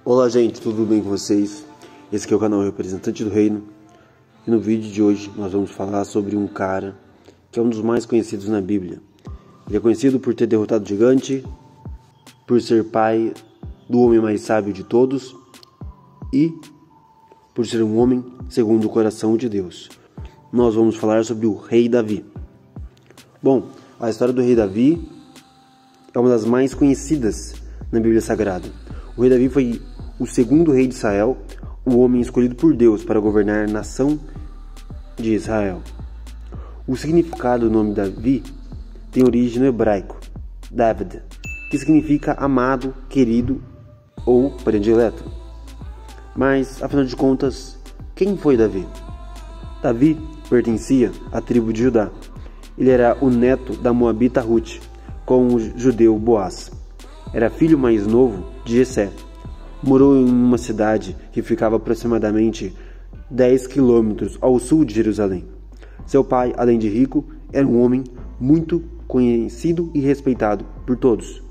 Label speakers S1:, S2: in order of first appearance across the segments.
S1: Olá gente, tudo bem com vocês? Esse aqui é o canal Representante do Reino. E no vídeo de hoje nós vamos falar sobre um cara que é um dos mais conhecidos na Bíblia. Ele é conhecido por ter derrotado o gigante, por ser pai do homem mais sábio de todos e por ser um homem segundo o coração de Deus. Nós vamos falar sobre o rei Davi. Bom, a história do rei Davi é uma das mais conhecidas na Bíblia Sagrada. O rei Davi foi o segundo rei de Israel, o homem escolhido por Deus para governar a nação de Israel. O significado do nome Davi tem origem no hebraico, David, que significa amado, querido ou predileto. Mas, afinal de contas, quem foi Davi? Davi pertencia à tribo de Judá. Ele era o neto da moabita Ruth, com o judeu Boaz. Era filho mais novo de Jessé. Morou em uma cidade que ficava aproximadamente 10 quilômetros ao sul de Jerusalém. Seu pai, além de rico, era um homem muito conhecido e respeitado por todos.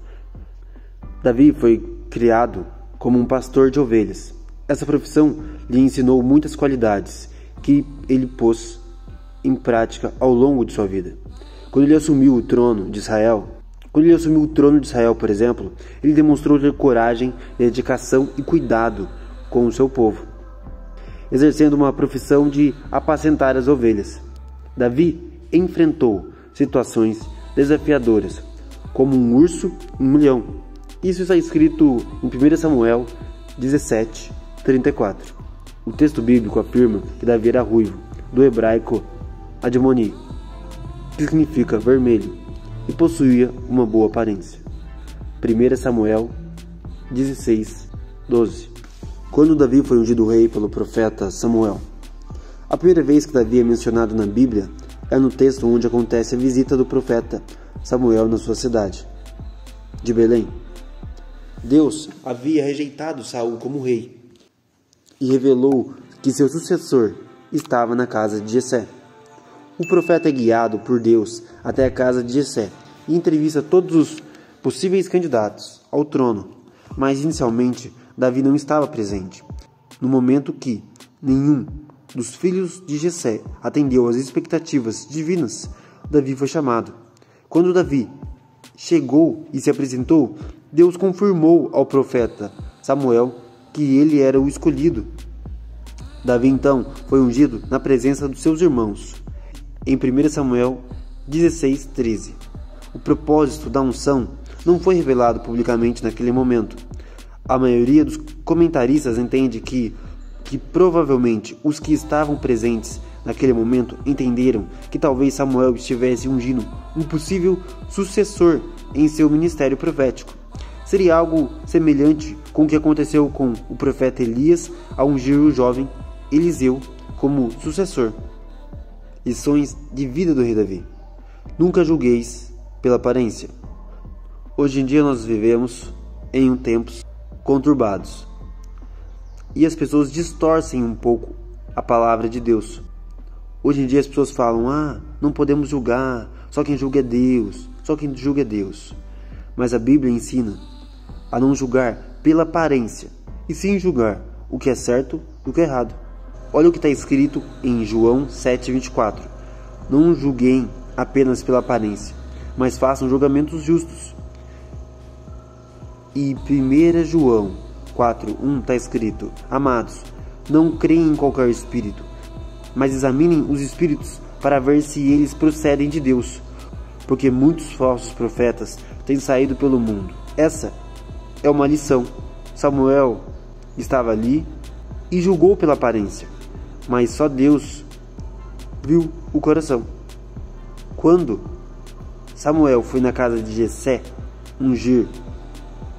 S1: Davi foi criado como um pastor de ovelhas. Essa profissão lhe ensinou muitas qualidades que ele pôs em prática ao longo de sua vida. Quando ele assumiu o trono de Israel, por exemplo, ele demonstrou ter coragem, dedicação e cuidado com o seu povo, exercendo uma profissão de apacentar as ovelhas. Davi enfrentou situações desafiadoras, como um urso e um leão. Isso está escrito em 1 Samuel 17:34. O texto bíblico afirma que Davi era ruivo, do hebraico Admoni, que significa vermelho, e possuía uma boa aparência. 1 Samuel 16:12. Quando Davi foi ungido rei pelo profeta Samuel. A primeira vez que Davi é mencionado na Bíblia é no texto onde acontece a visita do profeta Samuel na sua cidade de Belém. Deus havia rejeitado Saul como rei e revelou que seu sucessor estava na casa de Jessé. O profeta é guiado por Deus até a casa de Jessé e entrevista todos os possíveis candidatos ao trono, mas inicialmente Davi não estava presente. No momento que nenhum dos filhos de Jessé atendeu às expectativas divinas, Davi foi chamado. Quando Davi chegou e se apresentou, Deus confirmou ao profeta Samuel que ele era o escolhido. Davi então foi ungido na presença dos seus irmãos. Em 1 Samuel 16:13. O propósito da unção não foi revelado publicamente naquele momento. A maioria dos comentaristas entende que provavelmente os que estavam presentes naquele momento entenderam que talvez Samuel estivesse ungindo um possível sucessor em seu ministério profético. Seria algo semelhante com o que aconteceu com o profeta Elias ao ungir o jovem Eliseu como sucessor. Lições de vida do rei Davi. Nunca julgueis pela aparência. Hoje em dia nós vivemos em tempos conturbados e as pessoas distorcem um pouco a palavra de Deus. Hoje em dia as pessoas falam, não podemos julgar, só quem julga é Deus, Mas a Bíblia ensina a não julgar pela aparência, e sim julgar o que é certo do que é errado. Olha o que está escrito em João 7:24. Não julguem apenas pela aparência, mas façam julgamentos justos. E 1 João 4:1 está escrito: Amados, não creem em qualquer espírito, mas examinem os espíritos para ver se eles procedem de Deus, porque muitos falsos profetas têm saído pelo mundo. Essa é uma lição. Samuel estava ali e julgou pela aparência, mas só Deus viu o coração. Quando Samuel foi na casa de Jessé ungir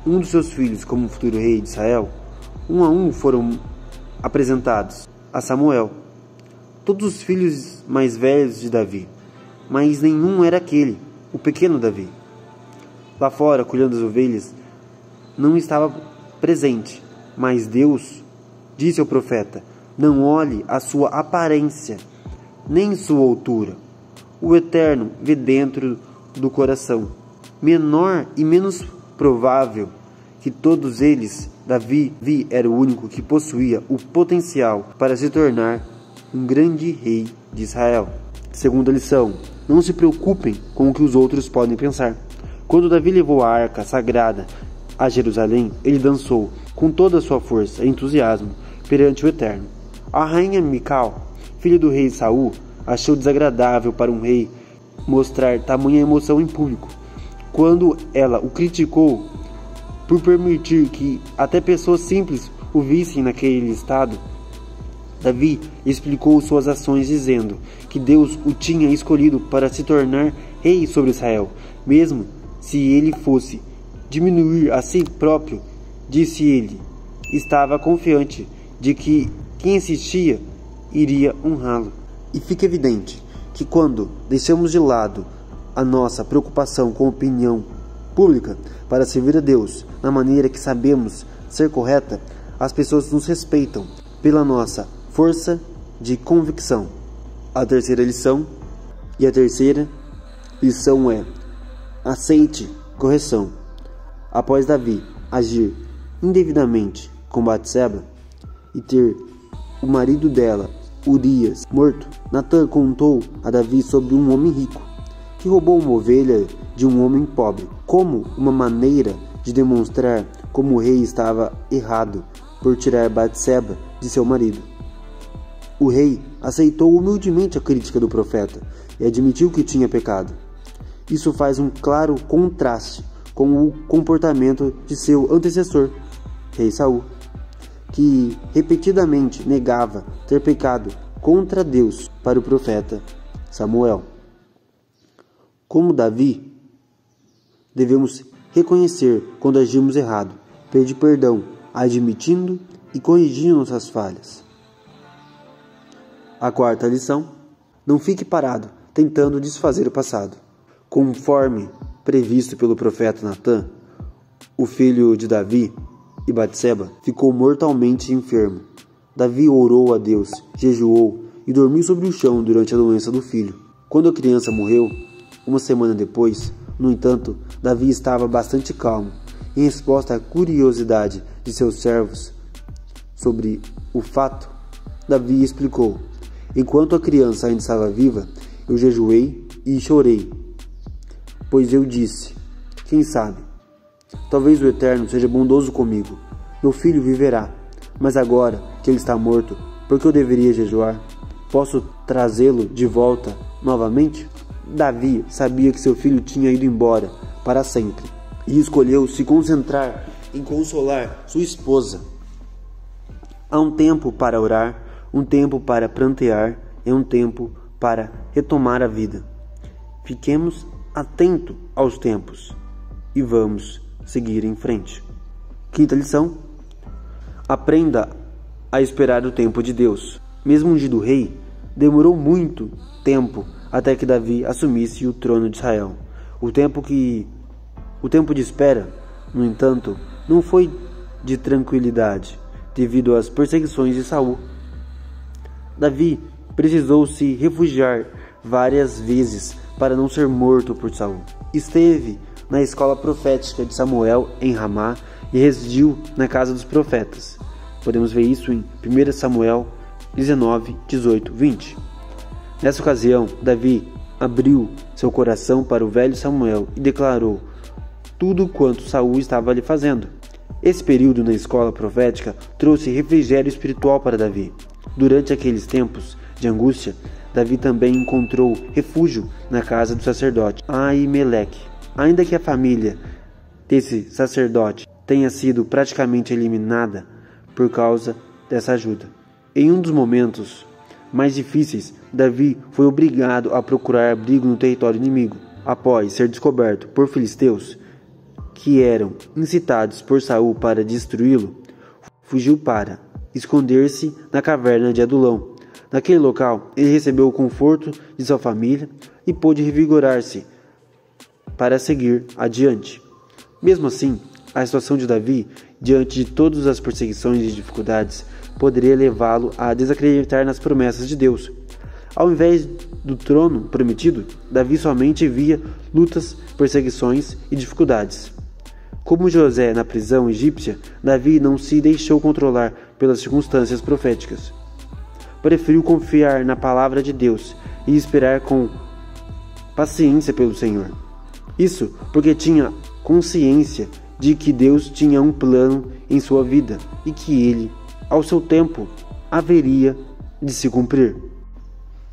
S1: um dos seus filhos como futuro rei de Israel, um a um foram apresentados a Samuel, todos os filhos mais velhos de Davi, mas nenhum era aquele, o pequeno Davi. Lá fora, cuidando das ovelhas, não estava presente, mas Deus disse ao profeta: não olhe a sua aparência, nem sua altura. O Eterno vê dentro do coração. Menor e menos provável que todos eles, Davi era o único que possuía o potencial para se tornar um grande rei de Israel. Segunda lição: não se preocupem com o que os outros podem pensar. Quando Davi levou a arca sagrada a Jerusalém, ele dançou com toda a sua força e entusiasmo perante o Eterno. A rainha Mical, filha do rei Saul, achou desagradável para um rei mostrar tamanha emoção em público. Quando ela o criticou por permitir que até pessoas simples o vissem naquele estado, Davi explicou suas ações dizendo que Deus o tinha escolhido para se tornar rei sobre Israel, mesmo se ele fosse diminuir a si próprio. Disse ele, estava confiante de que quem assistia iria honrá-lo. E fica evidente que quando deixamos de lado a nossa preocupação com a opinião pública para servir a Deus na maneira que sabemos ser correta, as pessoas nos respeitam pela nossa força de convicção. A terceira lição é: aceite correção. Após Davi agir indevidamente com Batseba e ter o marido dela, Urias, morto, Natã contou a Davi sobre um homem rico que roubou uma ovelha de um homem pobre, como uma maneira de demonstrar como o rei estava errado por tirar Batseba de seu marido. O rei aceitou humildemente a crítica do profeta e admitiu que tinha pecado. Isso faz um claro contraste com o comportamento de seu antecessor, rei Saul, que repetidamente negava ter pecado contra Deus para o profeta Samuel. Como Davi, devemos reconhecer quando agimos errado, pedir perdão, admitindo e corrigindo nossas falhas. A quarta lição: não fique parado tentando desfazer o passado. Conforme previsto pelo profeta Natã, o filho de Davi e Batseba ficou mortalmente enfermo. Davi orou a Deus, jejuou e dormiu sobre o chão durante a doença do filho. Quando a criança morreu, uma semana depois, no entanto, Davi estava bastante calmo. Em resposta à curiosidade de seus servos sobre o fato, Davi explicou: enquanto a criança ainda estava viva, eu jejuei e chorei, pois eu disse, quem sabe, talvez o Eterno seja bondoso comigo, meu filho viverá, mas agora que ele está morto, por que eu deveria jejuar? Posso trazê-lo de volta novamente? Davi sabia que seu filho tinha ido embora para sempre e escolheu se concentrar em consolar sua esposa. Há um tempo para orar, um tempo para prantear e um tempo para retomar a vida. Fiquemos atentos aos tempos e vamos seguir em frente. Quinta lição: aprenda a esperar o tempo de Deus. Mesmo ungido rei, demorou muito tempo até que Davi assumisse o trono de Israel. O tempo de espera, no entanto, não foi de tranquilidade, devido às perseguições de Saul. Davi precisou se refugiar várias vezes para não ser morto por Saul. Esteve na escola profética de Samuel em Ramá e residiu na casa dos profetas. Podemos ver isso em 1 Samuel 19, 18, 20. Nessa ocasião, Davi abriu seu coração para o velho Samuel e declarou tudo quanto Saul estava lhe fazendo. Esse período na escola profética trouxe refrigério espiritual para Davi. Durante aqueles tempos de angústia, Davi também encontrou refúgio na casa do sacerdote Aimeleque. Ainda que a família desse sacerdote tenha sido praticamente eliminada por causa dessa ajuda. Em um dos momentos mais difíceis, Davi foi obrigado a procurar abrigo no território inimigo. Após ser descoberto por filisteus, que eram incitados por Saul para destruí-lo, fugiu para esconder-se na caverna de Adulão. Naquele local, ele recebeu o conforto de sua família e pôde revigorar-se para seguir adiante. Mesmo assim, a situação de Davi, diante de todas as perseguições e dificuldades, poderia levá-lo a desacreditar nas promessas de Deus. Ao invés do trono prometido, Davi somente via lutas, perseguições e dificuldades. Como José na prisão egípcia, Davi não se deixou controlar pelas circunstâncias proféticas. Preferiu confiar na palavra de Deus e esperar com paciência pelo Senhor. Isso porque tinha consciência de que Deus tinha um plano em sua vida e que ele, ao seu tempo, haveria de se cumprir.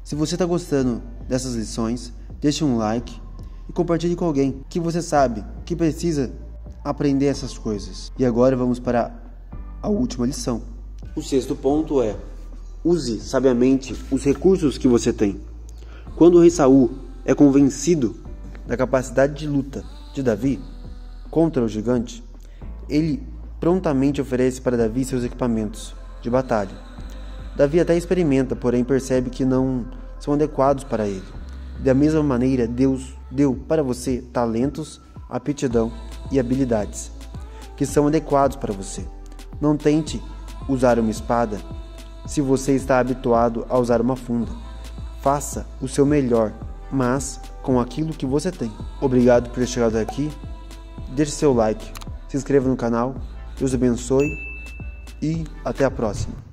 S1: Se você está gostando dessas lições, deixe um like e compartilhe com alguém que você sabe que precisa aprender essas coisas. E agora vamos para a última lição. O sexto ponto é: use sabiamente os recursos que você tem. Quando o rei Saul é convencido da capacidade de luta de Davi contra o gigante, ele prontamente oferece para Davi seus equipamentos de batalha. Davi até experimenta, porém percebe que não são adequados para ele. Da mesma maneira, Deus deu para você talentos, aptidão e habilidades que são adequados para você. Não tente usar uma espada se você está habituado a usar uma funda. Faça o seu melhor, mas com aquilo que você tem. Obrigado por ter chegado aqui. Deixe seu like, se inscreva no canal, Deus abençoe e até a próxima.